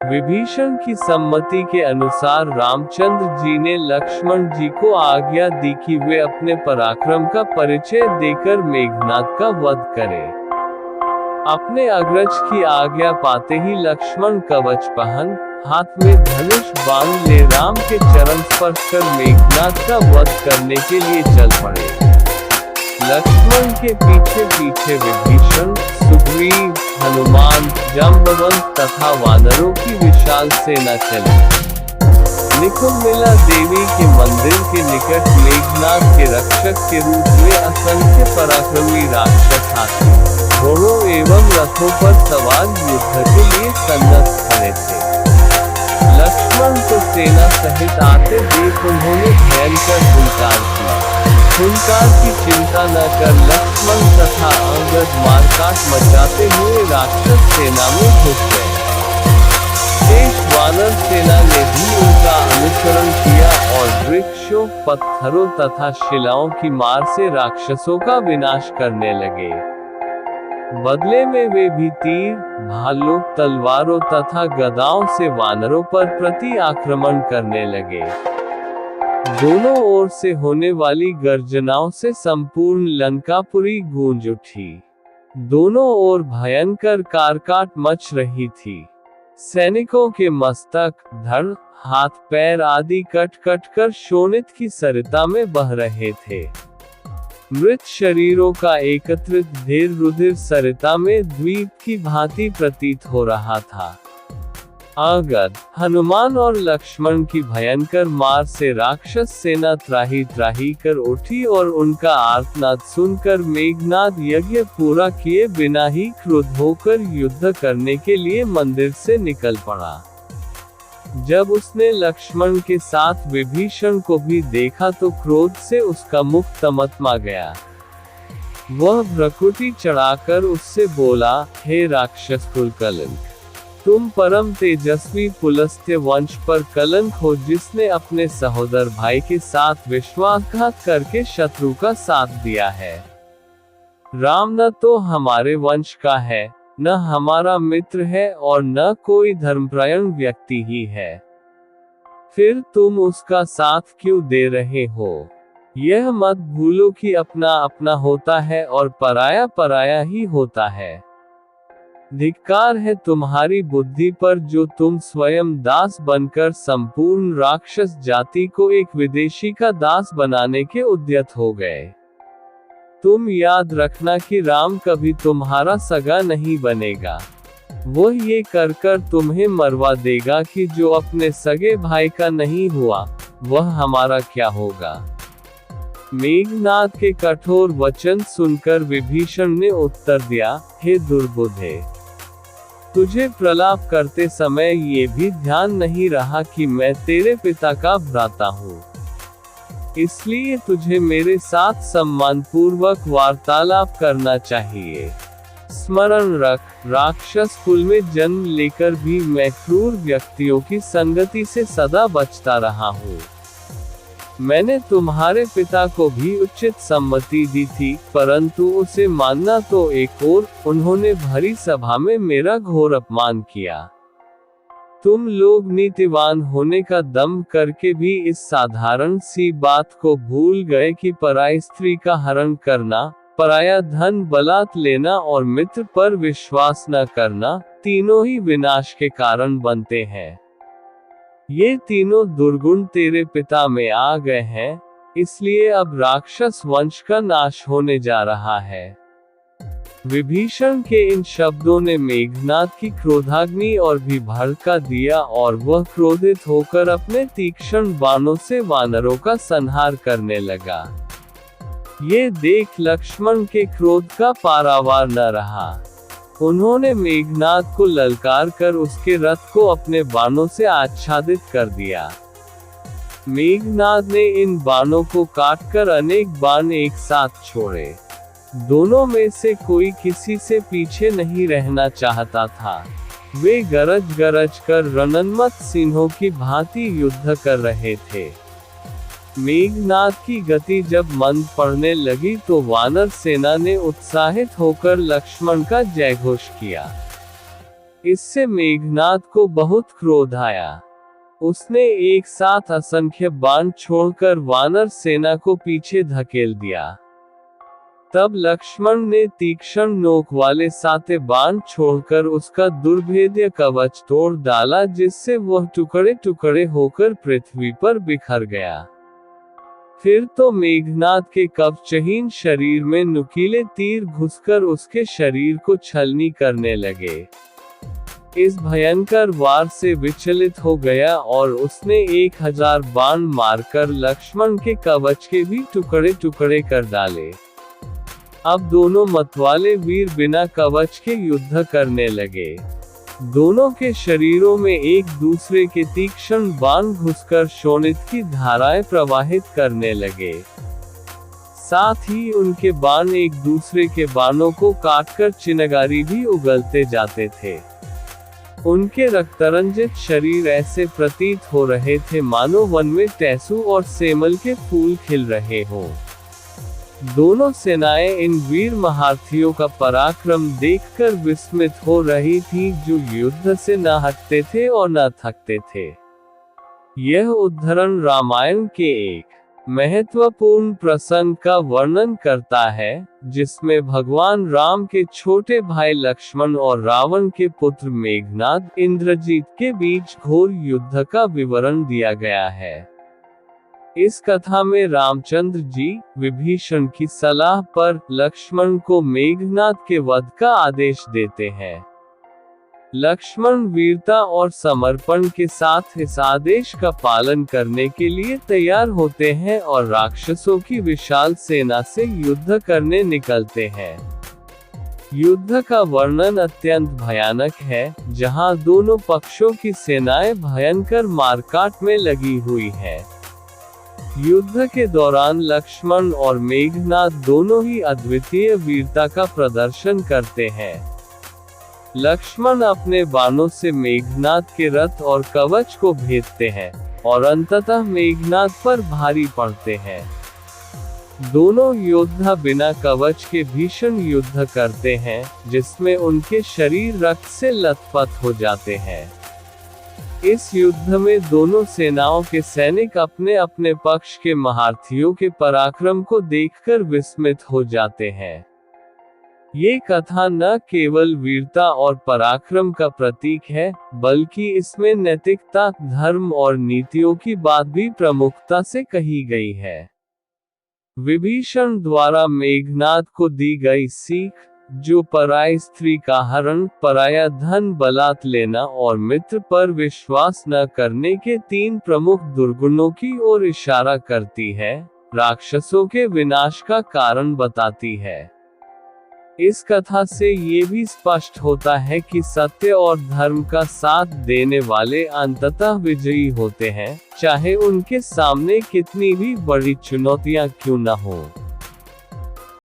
विभीषण की सम्मति के अनुसार रामचंद्र जी ने लक्ष्मण जी को आज्ञा दी कि वे अपने पराक्रम का परिचय देकर मेघनाद का वध करें। अपने अग्रज की आज्ञा पाते ही लक्ष्मण कवच पहन, हाथ में धनुष बाण ले राम के चरण स्पर्श कर मेघनाद का वध करने के लिए चल पड़े। लक्ष्मण के पीछे पीछे विभीषण, सुग्रीव, हनुमान, जाम्बवंत तथा वानरों की विशाल सेना चली। निकुंबिला देवी के मंदिर के निकट मेघनाद के रक्षक के रूप में असंख्य पराक्रमी राक्षस हाथी, घोड़ों एवं रथों पर सवार युद्ध के लिए सन्नद्ध खड़े थे। लक्ष्मण को सेना सहित आते देख उन्होंने भयंकर हुंकार किया। हुंकार की चिंता न कर लक्ष्मण तथा अंगद मारकाट मचाते हुए राक्षस सेना में घुस गए। शेष वानर सेना ने भी उनका अनुसरण किया और वृक्षों, पत्थरों तथा शिलाओं की मार से राक्षसों का विनाश करने लगे। बदले में वे भी तीर, भालों, तलवारों तथा गदाओं से वानरों पर प्रति आक्रमण करने लगे। दोनों ओर से होने वाली गर्जनाओं से संपूर्ण लंकापुरी गूंज उठी। दोनों ओर भयंकर कारकाट मच रही थी। सैनिकों के मस्तक, धड़, हाथ पैर आदि कट कट कर शोणित की सरिता में बह रहे थे। मृत शरीरों का एकत्रित ढेर रुधिर सरिता में द्वीप की भांति प्रतीत हो रहा था। अंगद, हनुमान और लक्ष्मण की भयंकर मार से राक्षस सेना त्राही त्राही कर उठी और उनका आर्तनाद सुनकर मेघनाद यज्ञ पूरा किए बिना ही क्रुद्ध होकर युद्ध करने के लिए मंदिर से निकल पड़ा। जब उसने लक्ष्मण के साथ विभीषण को भी देखा तो क्रोध से उसका मुख तमतमा गया। वह भ्रकुटी चढ़ाकर उससे बोला, हे राक्षस कुलकलंक, तुम परम तेजस्वी पुलस्त्य वंश पर कलंक हो, जिसने अपने सहोदर भाई के साथ विश्वासघात करके शत्रु का साथ दिया है। राम न तो हमारे वंश का है, न हमारा मित्र है और न कोई धर्मपरायण व्यक्ति ही है। फिर तुम उसका साथ क्यों दे रहे हो? यह मत भूलो कि अपना अपना होता है और पराया पराया ही होता है। धिक्कार है तुम्हारी बुद्धि पर, जो तुम स्वयं दास बनकर संपूर्ण राक्षस जाति को एक विदेशी का दास बनाने के उद्यत हो गए। तुम याद रखना कि राम कभी तुम्हारा सगा नहीं बनेगा। वो ये कर कर तुम्हें मरवा देगा कि जो अपने सगे भाई का नहीं हुआ, वह हमारा क्या होगा। मेघनाद के कठोर वचन सुनकर विभीषण ने उत्तर दिया, हे दुर्बुद्धे, तुझे प्रलाप करते समय ये भी ध्यान नहीं रहा कि मैं तेरे पिता का भ्राता हूँ। इसलिए तुझे मेरे साथ सम्मानपूर्वक वार्तालाप करना चाहिए। स्मरण रख, राक्षस कुल में जन्म लेकर भी मैं क्रूर व्यक्तियों की संगति से सदा बचता रहा हूँ। मैंने तुम्हारे पिता को भी उचित सम्मति दी थी, परंतु उसे मानना तो एक ओर, उन्होंने भरी सभा में मेरा घोर अपमान किया। तुम लोग नीतिवान होने का दम करके भी इस साधारण सी बात को भूल गए कि पराई स्त्री का हरण करना, पराया धन बलात् लेना और मित्र पर विश्वास न करना, तीनों ही विनाश के कारण बनते हैं। ये तीनों दुर्गुण तेरे पिता में आ गए हैं, इसलिए अब राक्षस वंश का नाश होने जा रहा है। विभीषण के इन शब्दों ने मेघनाद की क्रोधाग्नि और भी भड़का दिया और वह क्रोधित होकर अपने तीक्ष्ण बाणों से वानरों का संहार करने लगा। ये देख लक्ष्मण के क्रोध का पारावार न रहा। उन्होंने मेघनाद को ललकार कर उसके रथ को अपने बाणों से आच्छादित कर दिया। मेघनाद ने इन बाणों को काटकर अनेक बाण एक साथ छोड़े। दोनों में से कोई किसी से पीछे नहीं रहना चाहता था। वे गरज गरज कर रणन्मत सिंहों की भांति युद्ध कर रहे थे। मेघनाद की गति जब मंद पड़ने लगी तो वानर सेना ने उत्साहित होकर लक्ष्मण का जयघोष किया। इससे मेघनाद को बहुत क्रोध आया। उसने एक साथ असंख्य बाण छोड़कर वानर सेना को पीछे धकेल दिया। तब लक्ष्मण ने तीक्ष्ण नोक वाले साते बाण छोड़कर उसका दुर्भेद्य कवच तोड़ डाला, जिससे वह टुकड़े टुकड़े होकर पृथ्वी पर बिखर गया। फिर तो मेघनाद के कवचहीन शरीर में नुकीले तीर घुसकर उसके शरीर को छलनी करने लगे। इस भयंकर वार से विचलित हो गया और उसने 1000 बाण मारकर लक्ष्मण के कवच के भी टुकड़े टुकड़े कर डाले। अब दोनों मतवाले वीर बिना कवच के युद्ध करने लगे। दोनों के शरीरों में एक दूसरे के तीक्ष्ण बाण घुसकर शोणित की धाराएं प्रवाहित करने लगे। साथ ही उनके बाण एक दूसरे के बाणों को काटकर चिनगारी भी उगलते जाते थे। उनके रक्तरंजित शरीर ऐसे प्रतीत हो रहे थे मानो वन में टेसू और सेमल के फूल खिल रहे हों। दोनों सेनाएं इन वीर महारथियों का पराक्रम देखकर विस्मित हो रही थीं, जो युद्ध से न हटते थे और न थकते थे। यह उद्धरण रामायण के एक महत्वपूर्ण प्रसंग का वर्णन करता है, जिसमें भगवान राम के छोटे भाई लक्ष्मण और रावण के पुत्र मेघनाद इंद्रजीत के बीच घोर युद्ध का विवरण दिया गया है। इस कथा में रामचंद्र जी विभीषण की सलाह पर लक्ष्मण को मेघनाद के वध का आदेश देते हैं। लक्ष्मण वीरता और समर्पण के साथ इस आदेश का पालन करने के लिए तैयार होते हैं और राक्षसों की विशाल सेना से युद्ध करने निकलते हैं। युद्ध का वर्णन अत्यंत भयानक है, जहां दोनों पक्षों की सेनाएं भयंकर मारकाट में लगी हुई हैं। युद्ध के दौरान लक्ष्मण और मेघनाद दोनों ही अद्वितीय वीरता का प्रदर्शन करते हैं। लक्ष्मण अपने बाणों से मेघनाद के रथ और कवच को भेदते हैं और अंततः मेघनाद पर भारी पड़ते हैं। दोनों योद्धा बिना कवच के भीषण युद्ध करते हैं, जिसमें उनके शरीर रक्त से लथपथ हो जाते हैं। इस युद्ध में दोनों सेनाओं के सैनिक अपने अपने पक्ष के महारथियों के पराक्रम को देखकर विस्मित हो जाते हैं। ये कथा न केवल वीरता और पराक्रम का प्रतीक है, बल्कि इसमें नैतिकता, धर्म और नीतियों की बात भी प्रमुखता से कही गई है। विभीषण द्वारा मेघनाद को दी गई सीख, जो पराई स्त्री का हरण, पराया धन बलात् लेना और मित्र पर विश्वास न करने के 3 प्रमुख दुर्गुणों की ओर इशारा करती है, राक्षसों के विनाश का कारण बताती है। इस कथा से ये भी स्पष्ट होता है कि सत्य और धर्म का साथ देने वाले अंततः विजयी होते हैं, चाहे उनके सामने कितनी भी बड़ी चुनौतियां क्यों न हो।